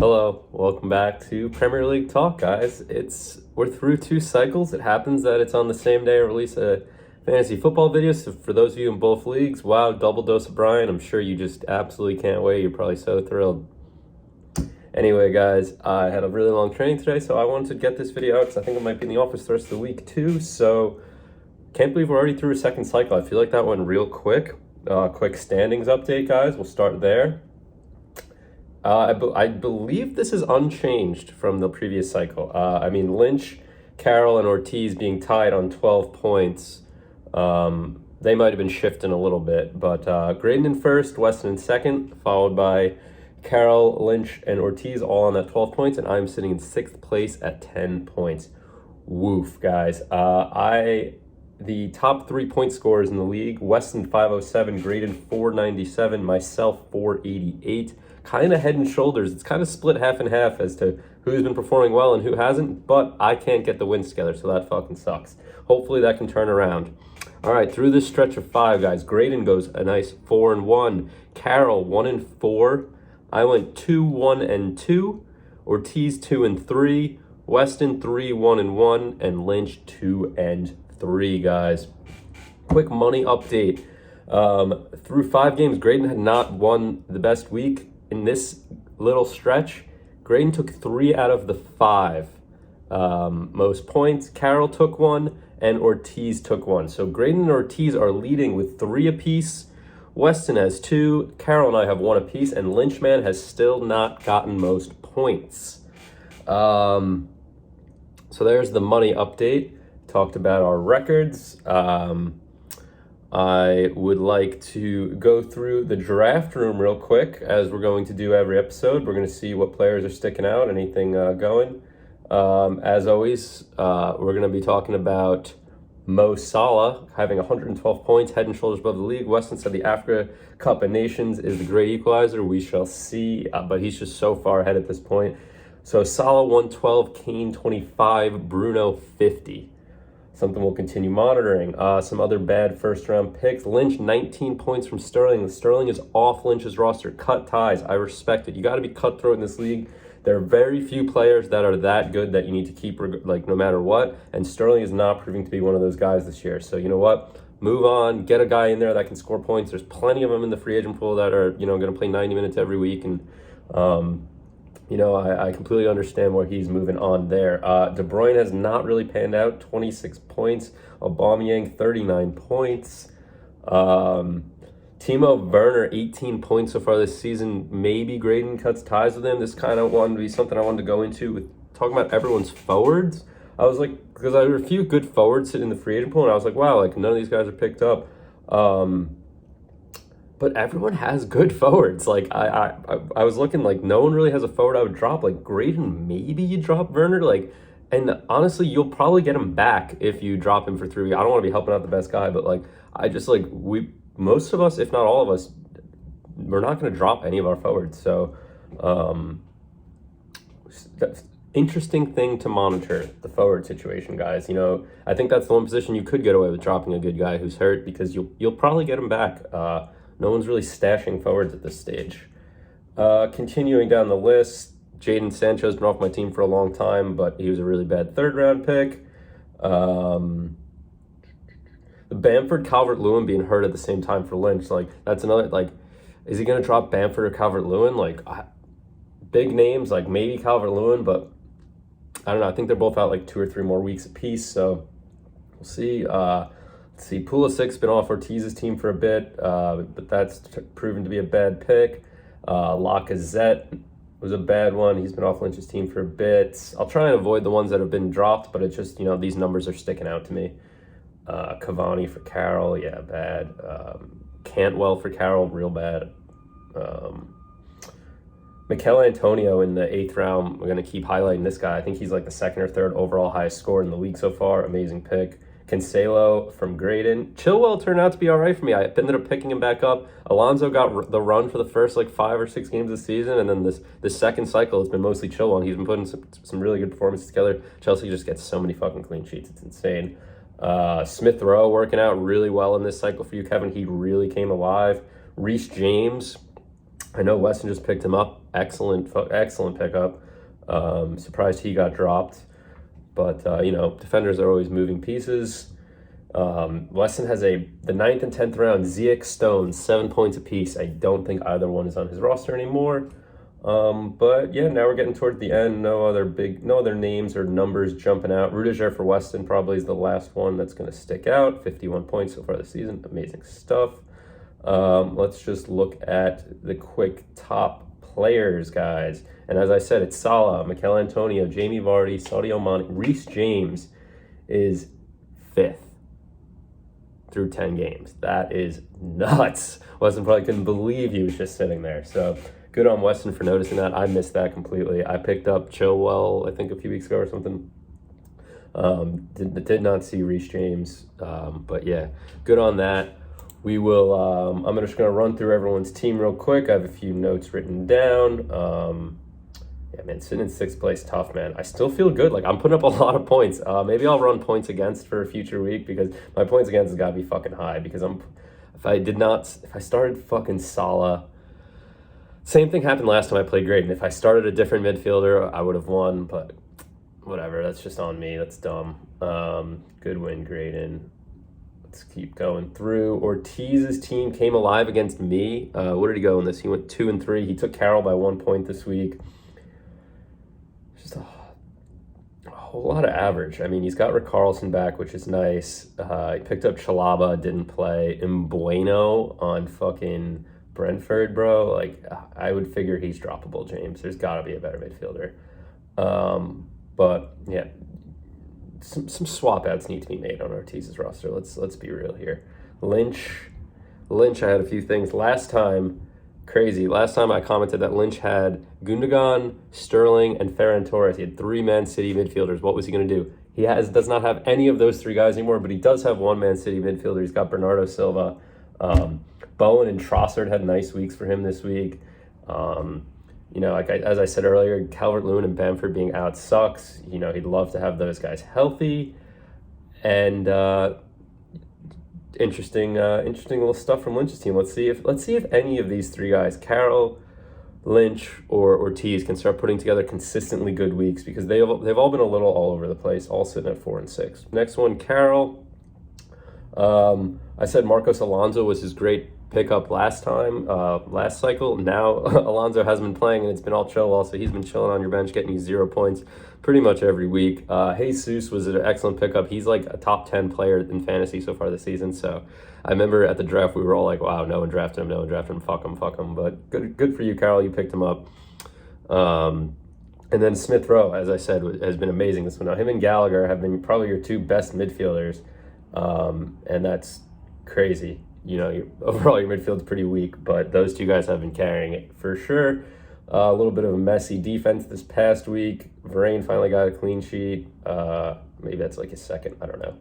Hello, welcome back to Premier League Talk, guys. We're through 2 cycles. It happens that it's on the same day I release a fantasy football video. So for those of you in both leagues, wow, double dose of Brian. I'm sure you just absolutely can't wait. You're probably so thrilled. Anyway, guys, I had a really long training today, so I wanted to get this video out because I think I might be in the office the rest of the week too. So can't believe we're already through a second cycle. I feel like that went real quick. Quick standings update, guys. We'll start there. I believe this is unchanged from the previous cycle. Lynch, Carroll, and Ortiz being tied on 12 points. They might have been shifting a little bit, but Graydon in first, Weston in second, followed by Carroll, Lynch, and Ortiz all on that 12 points, and I'm sitting in 6th place at 10 points. Woof, guys. The top 3-point scorers in the league: Weston 507, Graydon 497, myself 488. Kind of head and shoulders. It's kind of split half and half as to who's been performing well and who hasn't, but I can't get the wins together, so that fucking sucks. Hopefully that can turn around. All right, through this stretch of 5, guys, Graydon goes a nice 4-1. Carroll 1-4. I went 2-1-2. Ortiz 2-3. Weston 3-1-1, and Lynch 2-3, guys. Quick money update. Through 5 games, Graydon had not won the best week. In this little stretch, Graydon took 3 out of the 5 most points. Carroll took 1, and Ortiz took 1. So Graydon and Ortiz are leading with 3 apiece. Weston has 2. Carroll and I have 1 apiece, and Lynchman has still not gotten most points. So there's the money update. Talked about our records. I would like to go through the draft room real quick, as we're going to do every episode. We're going to see what players are sticking out, anything going. As always, we're going to be talking about Salah having 112 points, head and shoulders above the league. Weston said the Africa Cup of Nations is the great equalizer. We shall see, but he's just so far ahead at this point. So Salah 112, Kane 25, Bruno 50. Something we'll continue monitoring. Some other bad first-round picks. Lynch, 19 points from Sterling. Sterling is off Lynch's roster. Cut ties. I respect it. You got to be cutthroat in this league. There are very few players that are that good that you need to keep, like, no matter what. And Sterling is not proving to be one of those guys this year. So you know what? Move on. Get a guy in there that can score points. There's plenty of them in the free agent pool that are, going to play 90 minutes every week. And I completely understand where he's moving on there. De Bruyne has not really panned out, 26 points. Aubameyang, 39 points. Timo Werner, 18 points so far this season. Maybe Graydon cuts ties with him. This kind of wanted to be something I wanted to go into with talking about everyone's forwards. I was like, because there were a few good forwards sitting in the free agent pool, and I was like, wow, like none of these guys are picked up. But everyone has good forwards. Like, I was looking, like, no one really has a forward I would drop. Like, Graydon, maybe you drop Werner. Like, and honestly, you'll probably get him back if you drop him for 3 weeks. I don't want to be helping out the best guy, but, like, most of us, if not all of us, we're not going to drop any of our forwards. So, that's interesting thing to monitor, the forward situation, guys. I think that's the one position you could get away with dropping a good guy who's hurt, because you'll probably get him back. No one's really stashing forwards at this stage. Continuing down the list, Jadon Sancho's been off my team for a long time, but he was a really bad 3rd-round pick. The Bamford Calvert-Lewin being hurt at the same time for Lynch, like, that's another, like, is he going to drop Bamford or Calvert-Lewin? Like, big names, like maybe Calvert-Lewin, but I don't know. I think they're both out like 2 or 3 more weeks apiece, so we'll see. Let's see, Pulisic's been off Ortiz's team for a bit, but that's proven to be a bad pick. Lacazette was a bad one. He's been off Lynch's team for a bit. I'll try and avoid the ones that have been dropped, but it's just, these numbers are sticking out to me. Cavani for Carroll, yeah, bad. Cantwell for Carroll, real bad. Mikel Antonio in the 8th round, we're going to keep highlighting this guy. I think he's like the 2nd or 3rd overall highest score in the league so far. Amazing pick. Cancelo from Graydon. Chilwell turned out to be all right for me. I ended up picking him back up. Alonso got the run for the first like 5 or 6 games of the season, and then this second cycle has been mostly Chilwell, and he's been putting some really good performances together. Chelsea just gets so many fucking clean sheets. It's insane. Smith Rowe working out really well in this cycle for you, Kevin. He really came alive. Reece James I know Weston just picked him up. Excellent pickup. Surprised he got dropped. But, defenders are always moving pieces. Weston has the 9th and 10th round, Zeke Stones, 7 points apiece. I don't think either one is on his roster anymore. But yeah, now we're getting toward the end. No other names or numbers jumping out. Rudiger for Weston probably is the last one that's going to stick out. 51 points so far this season. Amazing stuff. Let's just look at the quick top players, guys. And as I said, it's Salah, Mikel Antonio, Jamie Vardy, Sadio Mane. Reece James is 5th through 10 games. That is nuts. Weston probably couldn't believe he was just sitting there. So good on Weston for noticing that. I missed that completely. I picked up Chilwell, I think, a few weeks ago or something. Did not see Reece James. But yeah, good on that. We will, I'm just going to run through everyone's team real quick. I have a few notes written down. Yeah, man, sitting in 6th place, tough, man. I still feel good. Like, I'm putting up a lot of points. Maybe I'll run points against for a future week because my points against has got to be fucking high because if I started fucking Salah, same thing happened last time I played Graydon. If I started a different midfielder, I would have won, but whatever. That's just on me. That's dumb. Good win, Graydon. Let's keep going through. Ortiz's team came alive against me. Where did he go in this? He went 2-3. He took Carroll by 1 point this week. Just a whole lot of average. I mean, he's got Rick Carlson back, which is nice. He picked up Chalaba, didn't play. Mbueno on fucking Brentford, bro. Like, I would figure he's droppable, James. There's got to be a better midfielder. But, yeah. Some swap outs need to be made on Ortiz's roster. Let's be real here. Lynch, I had a few things. Last time I commented that Lynch had Gundogan, Sterling, and Ferran Torres. He had 3 Man City midfielders. What was he going to do? He does not have any of those 3 guys anymore, but he does have 1 Man City midfielder. He's got Bernardo Silva. Bowen and Trossard had nice weeks for him this week. As I said earlier, Calvert-Lewin and Bamford being out sucks. He'd love to have those guys healthy. And interesting little stuff from Lynch's team. Let's see if any of these 3 guys, Carroll, Lynch, or Ortiz, can start putting together consistently good weeks because they've all been a little all over the place, all sitting at 4 and 6. Next one, Carroll. I said Marcos Alonso was his great pickup last cycle. Now Alonso hasn't been playing and it's been all Chilwell, so he's been chilling on your bench, getting you 0 points pretty much every week. Jesus was an excellent pickup. He's like a top 10 player in fantasy so far this season. So I remember at the draft we were all like, wow, no one drafted him, fuck him. But good for you, Carol. You picked him up. And then Smith Rowe, as I said, has been amazing this one. Now him and Gallagher have been probably your 2 best midfielders, and that's crazy. Overall your midfield's pretty weak, but those 2 guys have been carrying it for sure. A little bit of a messy defense this past week. Varane finally got a clean sheet. Maybe that's like his second, I don't know.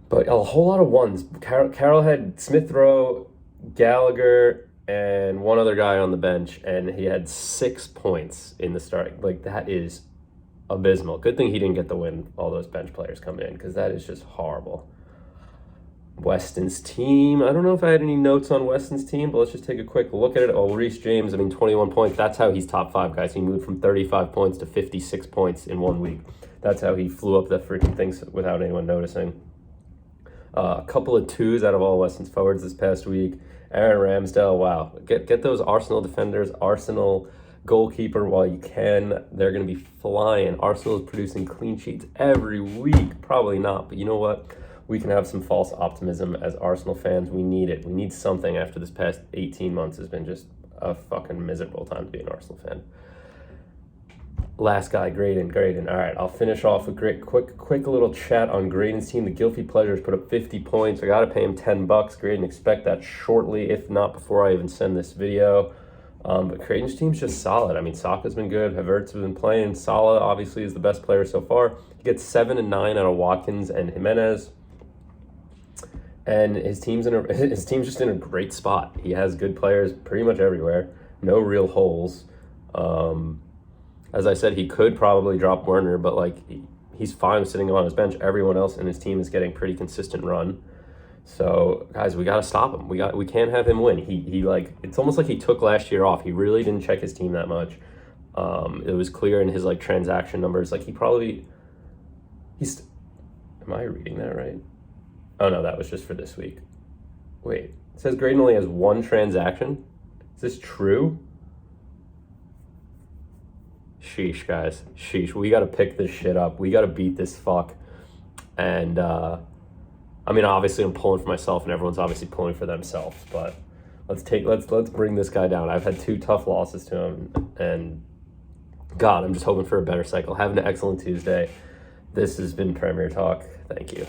But a whole lot of ones. Carroll had Smith Rowe, Gallagher, and one other guy on the bench, and he had 6 points in the start. Like, that is abysmal. Good thing he didn't get the win, all those bench players coming in, because that is just horrible. Weston's team. I don't know if I had any notes on Weston's team, but let's just take a quick look at it. Oh, Reece James, 21 points. That's how he's top 5, guys. He moved from 35 points to 56 points in 1 week. That's how he flew up the freaking things without anyone noticing. A couple of 2s out of all Weston's forwards this past week. Aaron Ramsdale, wow. Get those Arsenal defenders, Arsenal goalkeeper while you can. They're going to be flying. Arsenal is producing clean sheets every week. Probably not, but you know what? We can have some false optimism as Arsenal fans. We need it. We need something after this past 18 months has been just a fucking miserable time to be an Arsenal fan. Last guy, Graydon. All right, I'll finish off with quick little chat on Graydon's team. The Guilty Pleasures put up 50 points. I got to pay him $10. Graydon, expect that shortly, if not before I even send this video. But Graydon's team's just solid. I mean, Saka's been good. Havertz has been playing. Salah, obviously, is the best player so far. He gets 7 and 9 out of Watkins and Jimenez. And his team's just in a great spot. He has good players pretty much everywhere. No real holes. As I said, he could probably drop Werner, but he's fine sitting on his bench. Everyone else in his team is getting pretty consistent run. So guys, we got to stop him. We can't have him win. He like, it's almost like he took last year off. He really didn't check his team that much. It was clear in his like transaction numbers. Like am I reading that right? Oh no, that was just for this week. Wait, it says Graydon only has one transaction. Is this true? Sheesh, guys. Sheesh. We got to pick this shit up. We got to beat this fuck. And, I mean, obviously I'm pulling for myself and everyone's obviously pulling for themselves, but let's bring this guy down. I've had 2 tough losses to him, and God, I'm just hoping for a better cycle. Have an excellent Tuesday. This has been Premier Talk. Thank you.